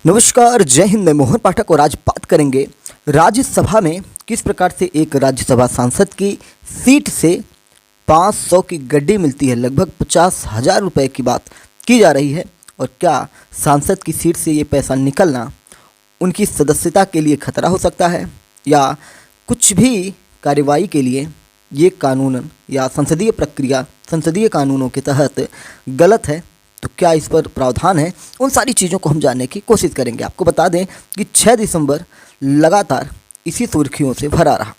नमस्कार, जय हिंद। मैं मोहन पाठक और आज बात करेंगे राज्यसभा में किस प्रकार से एक राज्यसभा सांसद की सीट से 500 की गड्डी मिलती है। लगभग 50,000 रुपये की बात की जा रही है। और क्या सांसद की सीट से ये पैसा निकलना उनकी सदस्यता के लिए खतरा हो सकता है, या कुछ भी कार्रवाई के लिए ये कानूनन या संसदीय प्रक्रिया संसदीय कानूनों के तहत गलत है। तो क्या इस पर प्रावधान है, उन सारी चीज़ों को हम जानने की कोशिश करेंगे। आपको बता दें कि 6 दिसंबर लगातार इसी सुर्खियों से भरा रहा।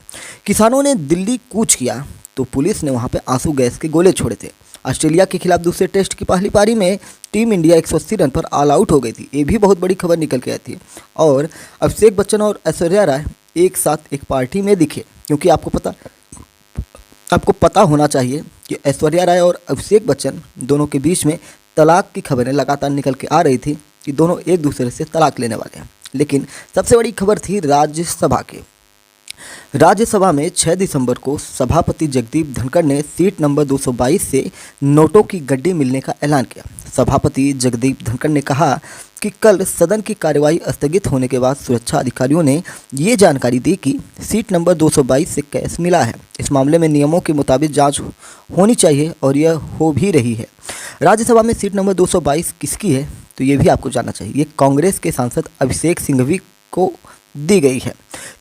किसानों ने दिल्ली कूच किया तो पुलिस ने वहां पे आंसू गैस के गोले छोड़े थे। ऑस्ट्रेलिया के खिलाफ दूसरे टेस्ट की पहली पारी में टीम इंडिया 180 रन पर ऑल आउट हो गई थी। ये भी बहुत बड़ी खबर निकल के आई थी। और अभिषेक बच्चन और ऐश्वर्या राय एक साथ एक पार्टी में दिखे, क्योंकि आपको पता होना चाहिए कि ऐश्वर्या राय और अभिषेक बच्चन दोनों के बीच में तलाक की खबरें लगातार निकल के आ रही थी कि दोनों एक दूसरे से तलाक लेने वाले हैं। लेकिन सबसे बड़ी खबर थी राज्यसभा की। राज्यसभा में 6 दिसंबर को सभापति जगदीप धनखड़ ने सीट नंबर 222 से नोटों की गड्डी मिलने का ऐलान किया। सभापति जगदीप धनखड़ ने कहा कि कल सदन की कार्यवाही स्थगित होने के बाद सुरक्षा अधिकारियों ने ये जानकारी दी कि सीट नंबर 222 से कैश मिला है। इस मामले में नियमों के मुताबिक जांच होनी चाहिए और यह हो भी रही है। राज्यसभा में सीट नंबर 222 किसकी है, तो ये भी आपको जानना चाहिए। ये कांग्रेस के सांसद अभिषेक सिंघवी को दी गई है।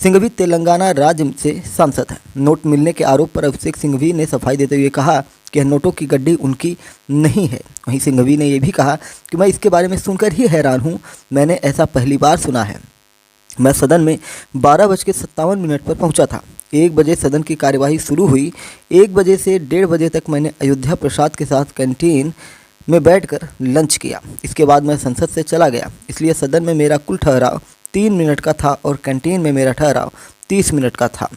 सिंघवी तेलंगाना राज्य से सांसद हैं। नोट मिलने के आरोप पर अभिषेक सिंघवी ने सफाई देते हुए कहा कि नोटों की गड्डी उनकी नहीं है। वहीं सिंघवी ने यह भी कहा कि मैं इसके बारे में सुनकर ही हैरान हूं, मैंने ऐसा पहली बार सुना है। मैं सदन में 12:57 पर पहुंचा था। 1 बजे सदन की कार्यवाही शुरू हुई। 1 बजे से 1:30 बजे तक मैंने अयोध्या प्रसाद के साथ कैंटीन में बैठकर लंच किया। इसके बाद मैं संसद से चला गया। इसलिए सदन में मेरा कुल ठहराव 3 मिनट का था और कैंटीन में मेरा ठहराव 30 मिनट का था।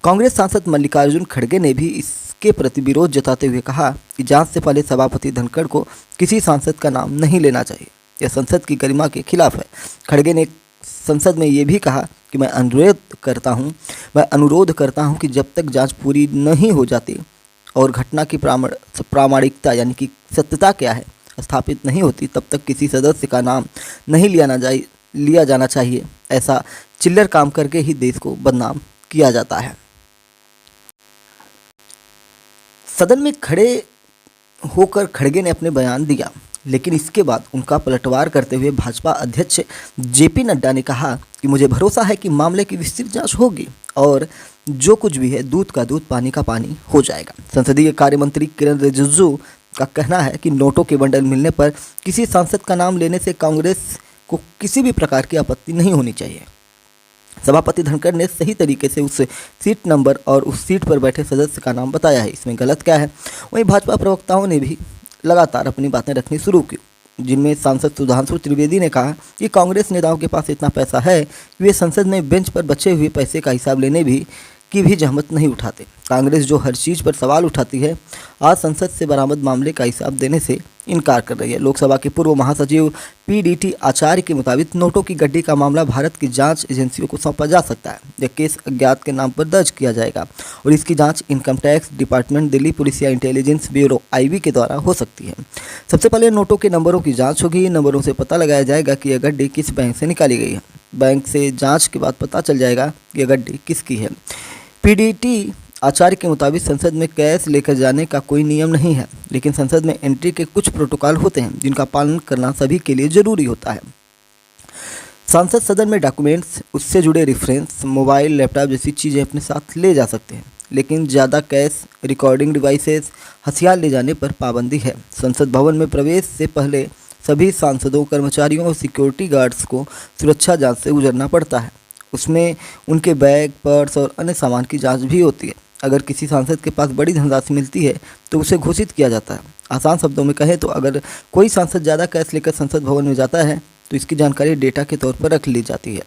कांग्रेस सांसद मल्लिकार्जुन खड़गे ने भी इसके प्रति विरोध जताते हुए कहा कि जांच से पहले सभापति धनखड़ को किसी सांसद का नाम नहीं लेना चाहिए। यह संसद की गरिमा के खिलाफ है। खड़गे ने संसद में ये भी कहा कि मैं अनुरोध करता हूं कि जब तक जांच पूरी नहीं हो जाती और घटना की प्रामाणिकता यानी कि सत्यता क्या है स्थापित नहीं होती, तब तक किसी सदस्य का नाम नहीं लिया जाना चाहिए। ऐसा चिल्लर काम करके ही देश को बदनाम किया जाता है। सदन में खड़े होकर खड़गे ने अपने बयान दिया, लेकिन इसके बाद उनका पलटवार करते हुए भाजपा अध्यक्ष जेपी नड्डा ने कहा कि मुझे भरोसा है कि मामले की विस्तृत जांच होगी और जो कुछ भी है दूध का दूध पानी का पानी हो जाएगा। संसदीय कार्य मंत्री किरण रिजिजू का कहना है कि नोटों के बंडल मिलने पर किसी सांसद का नाम लेने से कांग्रेस को किसी भी प्रकार की आपत्ति नहीं होनी चाहिए। सभापति धनखड़ ने सही तरीके से उस सीट नंबर और उस सीट पर बैठे सदस्य का नाम बताया है, इसमें गलत क्या है। वहीं भाजपा प्रवक्ताओं ने भी लगातार अपनी बातें रखनी शुरू की, जिनमें सांसद सुधांशु त्रिवेदी ने कहा कि कांग्रेस नेताओं के पास इतना पैसा है कि वे संसद में बेंच पर बचे हुए पैसे का हिसाब लेने की भी जहमत नहीं उठाते। कांग्रेस जो हर चीज़ पर सवाल उठाती है, आज संसद से बरामद मामले का हिसाब देने से इनकार कर रही है। लोकसभा के पूर्व महासचिव पीडीटी आचार्य के मुताबिक नोटों की गड्डी का मामला भारत की जांच एजेंसियों को सौंपा जा सकता है। यह केस अज्ञात के नाम पर दर्ज किया जाएगा और इसकी जांच income tax department, Delhi police या इंटेलिजेंस ब्यूरो (IB) के द्वारा हो सकती है। सबसे पहले नोटों के नंबरों की जाँच होगी। नंबरों से पता लगाया जाएगा कि यह गड्डी किस बैंक से निकाली गई है। बैंक से जाँच के बाद पता चल जाएगा कि यह गड्डी किसकी है। पीडीटी आचार्य के मुताबिक संसद में कैश लेकर जाने का कोई नियम नहीं है, लेकिन संसद में एंट्री के कुछ प्रोटोकॉल होते हैं जिनका पालन करना सभी के लिए जरूरी होता है। सांसद सदन में डॉक्यूमेंट्स, उससे जुड़े रेफरेंस, मोबाइल, लैपटॉप जैसी चीज़ें अपने साथ ले जा सकते हैं, लेकिन ज़्यादा कैश, रिकॉर्डिंग डिवाइसेस, हथियार ले जाने पर पाबंदी है। संसद भवन में प्रवेश से पहले सभी सांसदों, कर्मचारियों और सिक्योरिटी गार्ड्स को सुरक्षा जाँच से गुजरना पड़ता है। उसमें उनके बैग, पर्स और अन्य सामान की जांच भी होती है। अगर किसी सांसद के पास बड़ी धनराशि मिलती है तो उसे घोषित किया जाता है। आसान शब्दों में कहें तो अगर कोई सांसद ज़्यादा कैश लेकर संसद भवन में जाता है तो इसकी जानकारी डेटा के तौर पर रख ली जाती है।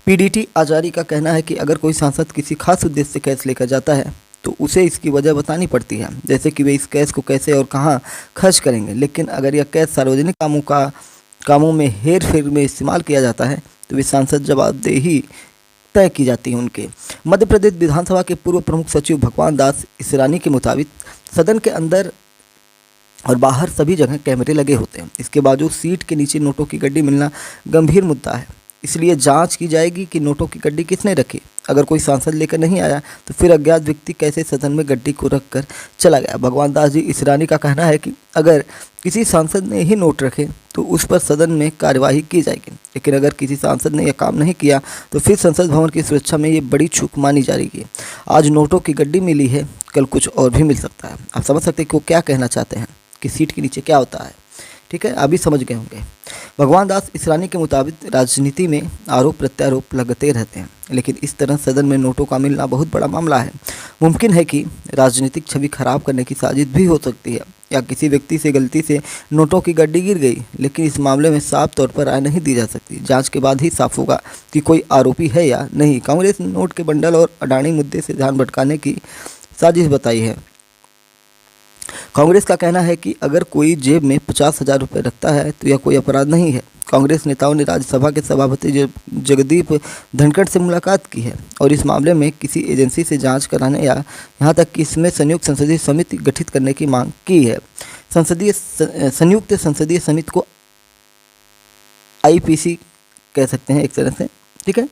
पीडीटी आचार्य का कहना है कि अगर कोई सांसद किसी खास उद्देश्य से कैश लेकर जाता है तो उसे इसकी वजह बतानी पड़ती है, जैसे कि वे इस कैश को कैसे और कहाँ खर्च करेंगे। लेकिन अगर यह कैश सार्वजनिक कामों में हेर फेर में इस्तेमाल किया जाता है तो वे सांसद जवाबदेही तय की जाती है उनके। मध्य प्रदेश विधानसभा के पूर्व प्रमुख सचिव भगवान दास इसरानी के मुताबिक सदन के अंदर और बाहर सभी जगह कैमरे लगे होते हैं। इसके बावजूद सीट के नीचे नोटों की गड्डी मिलना गंभीर मुद्दा है। इसलिए जांच की जाएगी कि नोटों की गड्डी किसने रखी। अगर कोई सांसद लेकर नहीं आया तो फिर अज्ञात व्यक्ति कैसे सदन में गड्डी को रख कर चला गया। भगवान दास जी इसरानी का कहना है कि अगर किसी सांसद ने ही नोट रखे तो उस पर सदन में कार्यवाही की जाएगी, लेकिन अगर किसी सांसद ने यह काम नहीं किया तो फिर संसद भवन की सुरक्षा में ये बड़ी चूक मानी जा रही है। आज नोटों की गड्डी मिली है, कल कुछ और भी मिल सकता है। आप समझ सकते हैं कि वो क्या कहना चाहते हैं कि सीट के नीचे क्या होता है। ठीक है, अभी समझ गए होंगे। भगवान दास इसरानी के मुताबिक राजनीति में आरोप प्रत्यारोप लगते रहते हैं, लेकिन इस तरह सदन में नोटों का मिलना बहुत बड़ा मामला है। मुमकिन है कि राजनीतिक छवि खराब करने की साजिश भी हो सकती है, या किसी व्यक्ति से गलती से नोटों की गड्डी गिर गई, लेकिन इस मामले में साफ तौर पर राय नहीं दी जा सकती। जांच के बाद ही साफ होगा कि कोई आरोपी है या नहीं। कांग्रेस ने नोट के बंडल और अडानी मुद्दे से ध्यान भटकाने की साजिश बताई है। कांग्रेस का कहना है कि अगर कोई जेब में 50,000 रुपये रखता है तो यह कोई अपराध नहीं है। कांग्रेस नेताओं ने राज्यसभा के सभापति जगदीप धनखड़ से मुलाकात की है और इस मामले में किसी एजेंसी से जांच कराने या यहां तक कि इसमें संयुक्त संसदीय समिति गठित करने की मांग की है। संयुक्त संसदीय समिति को आईपीसी कह सकते हैं एक तरह से। ठीक है,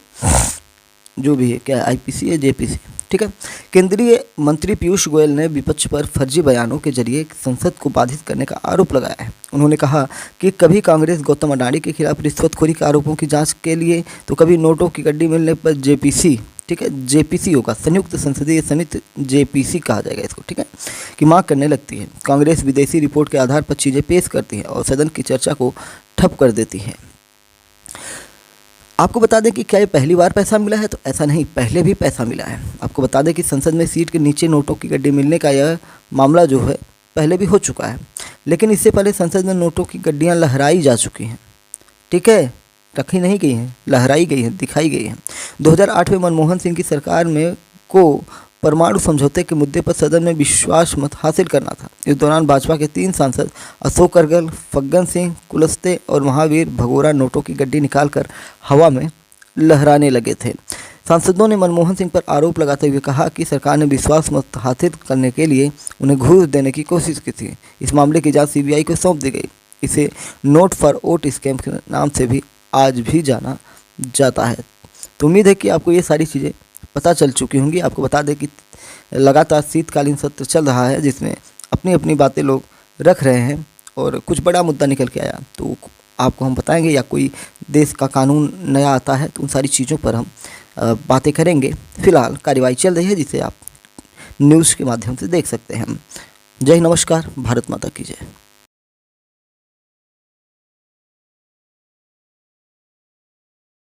जो भी है, क्या आईपीसी है जेपीसी। ठीक है, केंद्रीय मंत्री पीयूष गोयल ने विपक्ष पर फर्जी बयानों के जरिए संसद को बाधित करने का आरोप लगाया है। उन्होंने कहा कि कभी कांग्रेस गौतम अडानी के खिलाफ रिश्वतखोरी के आरोपों की जांच के लिए तो कभी नोटों की गड्डी मिलने पर जेपीसी, ठीक है जेपीसी होगा, संयुक्त संसदीय समिति जेपीसी कहा जाएगा इसको, ठीक है, की मांग करने लगती है। कांग्रेस विदेशी रिपोर्ट के आधार पर चीज़ें पेश करती है और सदन की चर्चा को ठप कर देती है। आपको बता दें कि क्या ये पहली बार पैसा मिला है, तो ऐसा नहीं, पहले भी पैसा मिला है। आपको बता दें कि संसद में सीट के नीचे नोटों की गड्डी मिलने का यह मामला जो है पहले भी हो चुका है, लेकिन इससे पहले संसद में नोटों की गड्डियां लहराई जा चुकी हैं। ठीक है, रखी नहीं गई हैं, लहराई गई हैं, दिखाई गई हैं। 2008 में मनमोहन सिंह की सरकार में को परमाणु समझौते के मुद्दे पर सदन में विश्वास मत हासिल करना था। इस दौरान भाजपा के 3 सांसद अशोक करगल, फग्गन सिंह कुलस्ते और महावीर भगोरा नोटों की गड्डी निकालकर हवा में लहराने लगे थे। सांसदों ने मनमोहन सिंह पर आरोप लगाते हुए कहा कि सरकार ने विश्वास मत हासिल करने के लिए उन्हें घूस देने की कोशिश की थी। इस मामले की जांच सीबीआई को सौंप दी गई। इसे नोट फॉर वोट स्कैम के नाम से भी आज भी जाना जाता है। तो उम्मीद है कि आपको ये सारी चीज़ें पता चल चुकी होंगी। आपको बता दें कि लगातार शीतकालीन सत्र चल रहा है, जिसमें अपनी अपनी बातें लोग रख रहे हैं और कुछ बड़ा मुद्दा निकल के आया तो आपको हम बताएंगे, या कोई देश का कानून नया आता है तो उन सारी चीज़ों पर हम बातें करेंगे। फिलहाल कार्यवाही चल रही है, जिसे आप न्यूज़ के माध्यम से देख सकते हैं। जय नमस्कार, भारत माता की जय।